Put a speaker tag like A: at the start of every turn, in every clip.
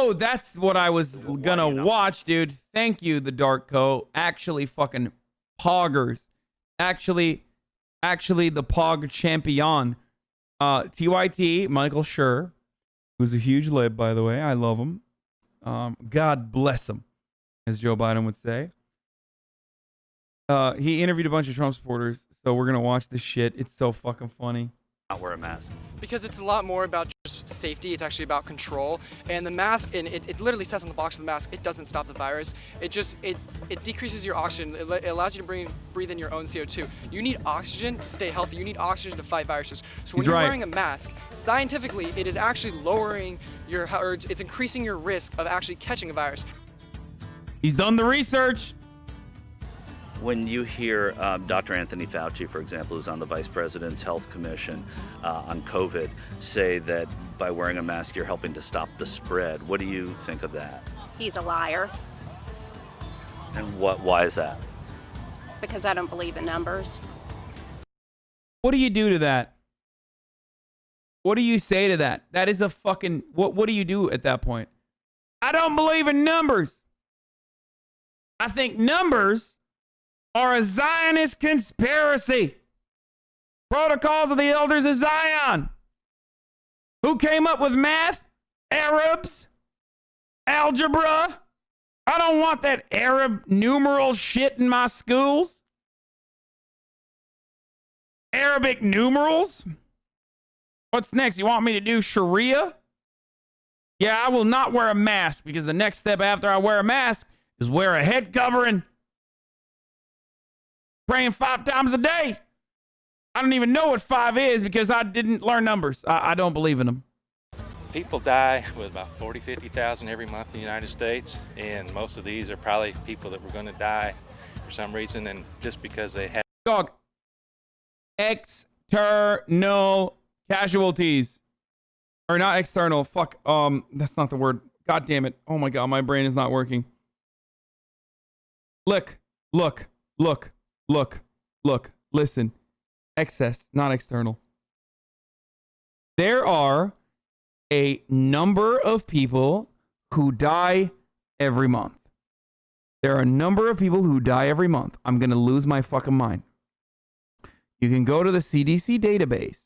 A: Oh, that's what I was gonna watch, dude. Thank you, the Dark Co. Actually, fucking poggers. Actually, the pog champion. TYT, Michael Schur, who's a huge lib, by the way. I love him. God bless him, as Joe Biden would say. He interviewed a bunch of Trump supporters, so we're gonna watch this shit. It's so fucking funny.
B: Not wear a mask.
C: Because it's a lot more about just safety. It's actually about control. And the mask, and it literally says on the box of the mask, it doesn't stop the virus. It decreases your oxygen. It allows you to breathe in your own CO2. You need oxygen to stay healthy. You need oxygen to fight viruses. So when you're wearing a mask, scientifically, it is actually lowering it's increasing your risk of actually catching a virus.
A: He's done the research.
B: When you hear Dr. Anthony Fauci, for example, who's on the Vice President's Health Commission on COVID, say that by wearing a mask you're helping to stop the spread, what do you think of that?
D: He's a liar.
B: And why is that?
D: Because I don't believe in numbers.
A: What do you do to that? What do you say to that? That is a fucking... What do you do at that point? I don't believe in numbers. I think numbers are a Zionist conspiracy. Protocols of the Elders of Zion. Who came up with math? Arabs? Algebra? I don't want that Arab numeral shit in my schools. Arabic numerals? What's next? You want me to do Sharia? Yeah, I will not wear a mask because the next step after I wear a mask is wear a head covering. Praying 5 times a day. I don't even know what 5 is because I didn't learn numbers. I don't believe in them.
E: People die with about 40, 50,000 every month in the United States, and most of these are probably people that were going to die for some reason, and just because they had...
A: Dog. External casualties. Or not external. Fuck. That's not the word. God damn it. Oh my God, my brain is not working. Look. Listen. Excess, not external. There are a number of people who die every month. There are a number of people who die every month. I'm going to lose my fucking mind. You can go to the CDC database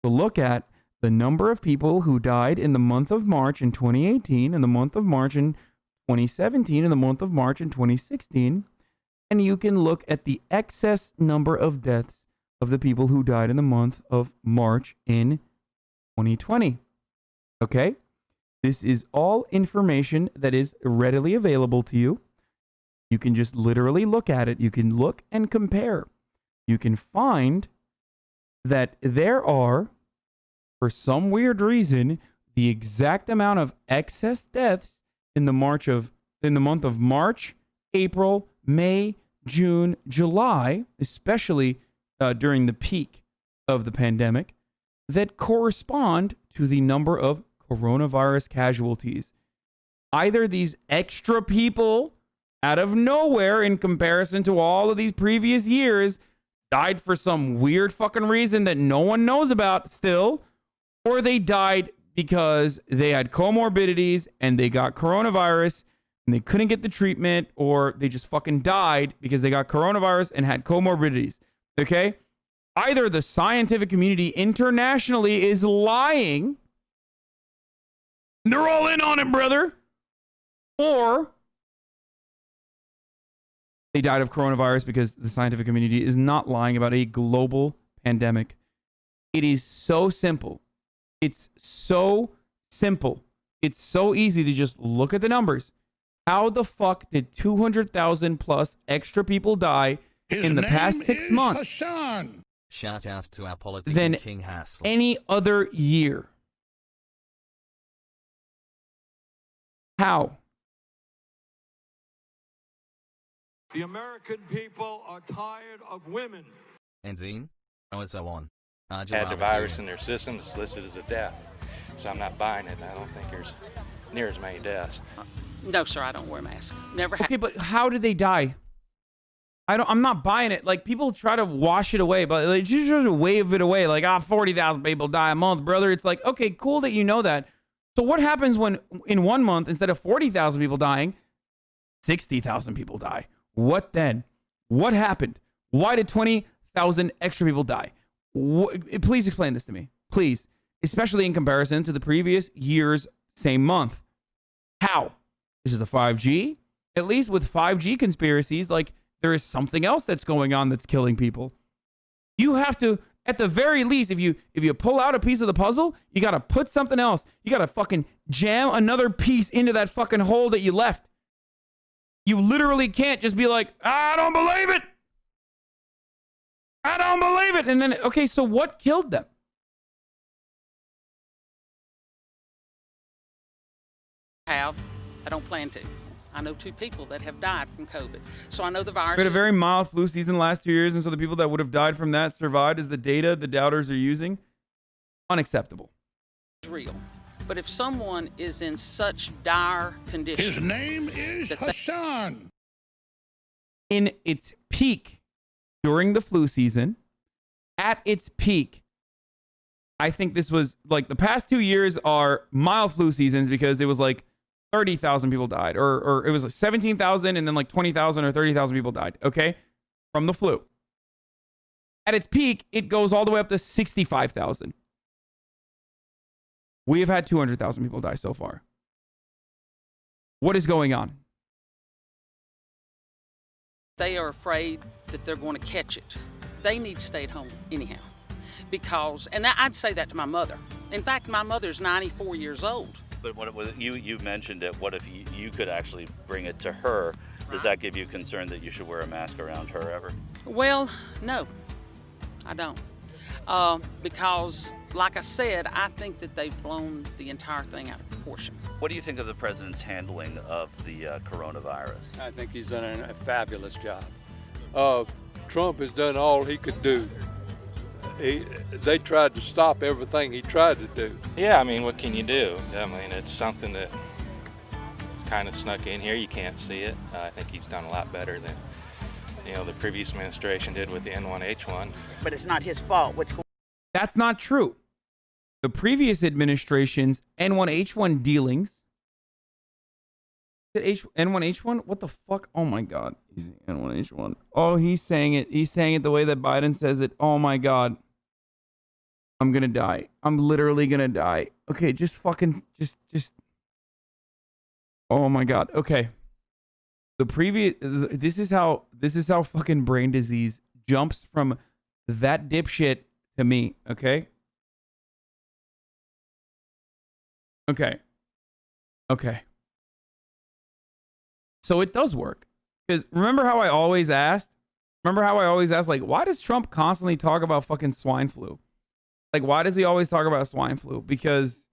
A: to look at the number of people who died in the month of March in 2018, in the month of March in 2017, in the month of March in 2016. And you can look at the excess number of deaths of the people who died in the month of March in 2020. Okay? This is all information that is readily available to you. You can just literally look at it. You can look and compare. You can find that there are, for some weird reason, the exact amount of excess deaths in the month of March, April, May, June, July, especially during the peak of the pandemic, that correspond to the number of coronavirus casualties. Either these extra people out of nowhere in comparison to all of these previous years died for some weird fucking reason that no one knows about still, or they died because they had comorbidities and they got coronavirus and they couldn't get the treatment, or they just fucking died because they got coronavirus and had comorbidities. Okay? Either the scientific community internationally is lying, they're all in on it, brother, or they died of coronavirus because the scientific community is not lying about a global pandemic. It is so simple. It's so simple. It's so easy to just look at the numbers. How the fuck did 200,000 plus extra people die in the past 6 months
F: Hasan.
G: Shout out to our political
A: than
G: king Hasan.
A: any other year? How?
F: The American people are tired of women.
G: And Zine, and so on.
E: Had the virus in their system, it's listed as a death. So I'm not buying it. I don't think there's near as many deaths.
H: No, sir, I don't wear a mask. Never have.
A: Okay, but how did they die? I'm not buying it. Like, people try to wash it away, but like, just try to wave it away. Like, 40,000 people die a month, brother. It's like, okay, cool that you know that. So what happens when in 1 month, instead of 40,000 people dying, 60,000 people die? What then? What happened? Why did 20,000 extra people die? Please explain this to me. Please. Especially in comparison to the previous year's same month. How? This is the 5G? At least with 5G conspiracies, like there is something else that's going on that's killing people. You have to, at the very least, if you pull out a piece of the puzzle, you got to put something else. You got to fucking jam another piece into that fucking hole that you left. You literally can't just be like, I don't believe it. I don't believe it. And then, okay, so what killed them?
H: I don't plan to. I know 2 people that have died from COVID. So I know the virus.
A: We had a very mild flu season last 2 years, and so the people that would have died from that survived is the data the doubters are using. Unacceptable.
H: Is real. But if someone is in such dire condition.
I: His name is Hasan.
A: In its peak during the flu season, at its peak, I think this was like the past 2 years are mild flu seasons because it was like 30,000 people died, or it was like 17,000 and then like 20,000 or 30,000 people died, okay, from the flu. At its peak, it goes all the way up to 65,000. We have had 200,000 people die so far. What is going on?
H: They are afraid that they're going to catch it. They need to stay at home anyhow. Because, and I'd say that to my mother. In fact, my mother's 94 years old.
B: But you mentioned it. What if you could actually bring it to her? Does that give you concern that you should wear a mask around her ever?
H: Well, no, I don't. Because, like I said, I think that they've blown the entire thing out of proportion.
B: What do you think of the president's handling of the coronavirus?
J: I think he's done a fabulous job. Trump has done all he could do. They tried to stop everything he tried to do.
E: Yeah, I mean, what can you do? I mean, it's something that kind of snuck in here. You can't see it. I think he's done a lot better than, the previous administration did with the N1H1.
K: But it's not his fault.
A: That's not true. The previous administration's N1H1 dealings. N1H1? What the fuck? Oh my God. N1H1. Oh, he's saying it. He's saying it the way that Biden says it. Oh my God. I'm gonna die. I'm literally gonna die. Okay, just fucking, just. Oh my God. Okay. The previous, this is how fucking brain disease jumps from that dipshit to me. Okay. Okay. So it does work. Because remember how I always asked, like, why does Trump constantly talk about fucking swine flu? Like, why does he always talk about swine flu? Because,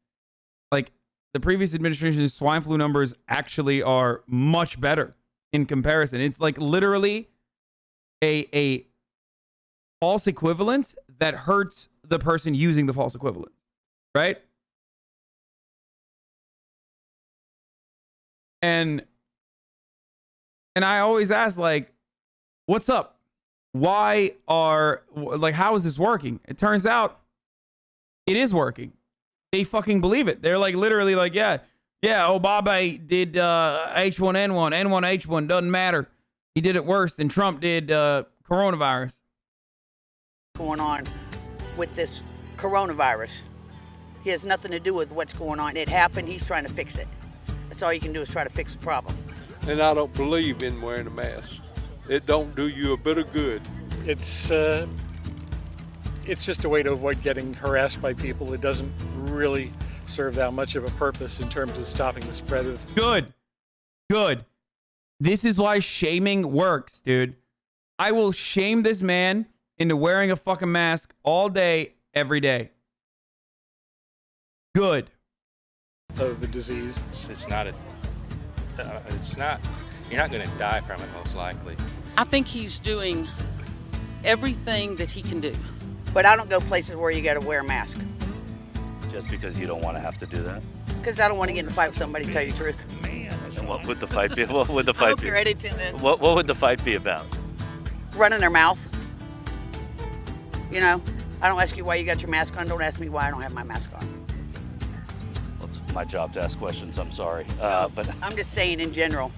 A: like, the previous administration's swine flu numbers actually are much better in comparison. It's like literally a false equivalent that hurts the person using the false equivalent, right? And I always ask, like, what's up? Why are, like, how is this working? It turns out it is working. They fucking believe it. They're like, literally like, yeah, Obama did H1N1, N1H1, doesn't matter. He did it worse than Trump did coronavirus.
K: Going on with this coronavirus. He has nothing to do with what's going on. It happened. He's trying to fix it. That's all you can do is try to fix the problem.
J: And I don't believe in wearing a mask. It don't do you a bit of good.
L: It's just a way to avoid getting harassed by people. It doesn't really serve that much of a purpose in terms of stopping the spread of... Good.
A: This is why shaming works, dude. I will shame this man into wearing a fucking mask all day, every day. Good.
L: Of the disease.
E: You're not going to die from it, most likely.
H: I think he's doing everything that he can do.
K: But I don't go places where you got to wear a mask.
B: Just because you don't want to have to do that?
K: Because I don't want to get in a fight with somebody, to tell you the truth.
B: And what would the fight be? What would the
K: I
B: fight
K: hope
B: be?
K: you're editing this.
B: What would the fight be about?
K: Running their mouth. I don't ask you why you got your mask on. Don't ask me why I don't have my mask on.
B: my job to ask questions. I'm sorry, but
K: I'm just saying in general.